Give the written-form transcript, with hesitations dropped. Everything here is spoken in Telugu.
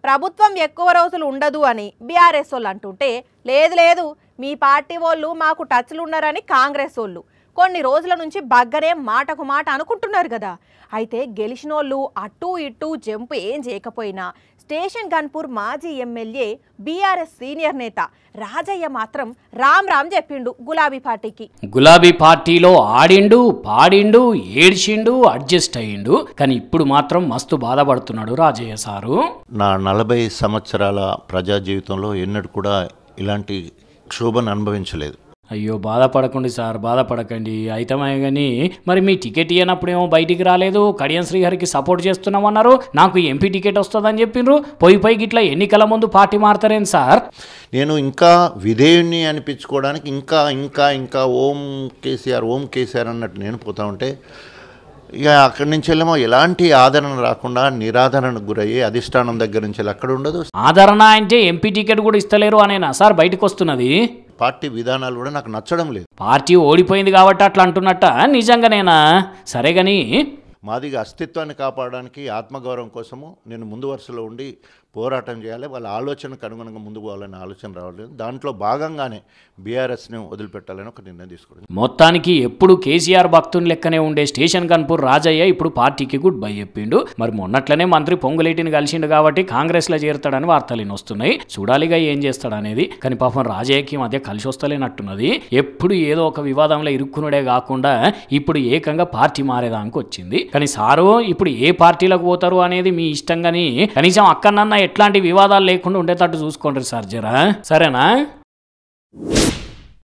ప్రభుత్వం ఎక్కువ రోజులు ఉండదు అని బీఆర్ఎస్ వాళ్ళు అంటుంటే లేదు లేదు మీ పార్టీ వాళ్ళు మాకు టచ్లు ఉన్నారని కాంగ్రెస్ వాళ్ళు కొన్ని రోజుల నుంచి బగ్గరే మాటకు మాట అనుకుంటున్నారు కదా. అయితే గెలిచినోళ్ళు అటు ఇటు జంపు ఏం చేయకపోయినా స్టేషన్ గన్పూర్ మాజీ ఎమ్మెల్యే బీఆర్ఎస్ సీనియర్ నేత రాజయ్య మాత్రం రామ్ రామ్ చెప్పిండు గులాబీ పార్టీకి. గులాబీ పార్టీలో ఆడిండు పాడిండు ఏడ్చిండు అడ్జస్ట్ అయ్యిండు, కానీ ఇప్పుడు మాత్రం మస్తు బాధపడుతున్నాడు రాజయ్య సారు. నా 40 సంవత్సరాల ప్రజా జీవితంలో ఎన్నడూ కూడా ఇలాంటి క్షోభను అనుభవించలేదు. అయ్యో బాధపడకండి సార్, బాధపడకండి. అయితమే కానీ మరి మీ టికెట్ ఇవ్వనప్పుడేమో బయటికి రాలేదు, కడియం శ్రీహరికి సపోర్ట్ చేస్తున్నామన్నారు, నాకు ఎంపీ టికెట్ వస్తుందని చెప్పిండ్రు. పోయి గిట్లా ఎన్నికల ముందు పార్టీ మారుతారేంటి సార్? నేను ఇంకా విధేయుణ్ణి అనిపించుకోవడానికి ఇంకా ఇంకా ఇంకా ఓం కేసీఆర్ అన్నట్టు నేను పోతా ఉంటే ఇక అక్కడి నుంచి వెళ్ళేమో ఎలాంటి ఆదరణ రాకుండా నిరాదరణకు గురయ్యి అధిష్టానం దగ్గర నుంచి అక్కడ ఉండదు. ఆదరణ అంటే ఎంపీ టికెట్ కూడా ఇస్తలేరు అనేనా సార్ బయటకు వస్తున్నది? పార్టీ విధానాలు కూడా నాకు నచ్చడం లేదు. పార్టీ ఓడిపోయింది కాబట్టి అట్లా అంటున్నట్ట నిజంగానేనా? సరే కానీ మాదిగా అస్తిత్వాన్ని కాపాడడానికి ఆత్మగౌరవం కోసము నేను ముందు వరుసలో ఉండి పోరాటం చేయాలి, వాళ్ళ ఆలోచనకు అనుగుణంగా ముందుకు పోవాలనే ఆలోచన రావట్లేదు. దాంట్లో భాగంగానే బీఆర్ఎస్ని వదిలిపెట్టాలని ఒక నిర్ణయం తీసుకుంది. మొత్తానికి ఎప్పుడు కేసీఆర్ భక్తుని లెక్కనే ఉండే స్టేషన్ గన్పూర్ రాజయ్య ఇప్పుడు పార్టీకి గుడ్ బై చెప్పిండు. మరి మొన్నట్లనే మంత్రి పొంగులేటిని కలిసిండు కాబట్టి కాంగ్రెస్లో చేరుతాడని వార్తలు వస్తున్నాయి. చూడాలిగా ఏం చేస్తాడనేది. కానీ పాపం రాజయ్యకి మధ్య కలిసి వస్తలేనట్టున్నది. ఎప్పుడు ఏదో ఒక వివాదంలో ఇరుక్కునుడే కాకుండా ఇప్పుడు ఏకంగా పార్టీ మారేదానికి వచ్చింది. కానీ సారు ఇప్పుడు ఏ పార్టీలకు పోతారు అనేది మీ ఇష్టం, కానీ కనీసం అక్కడన్నా ఎట్లాంటి వివాదాలు లేకుండా ఉండేటట్టు చూసుకోండి సార్ జరా, సరేనా?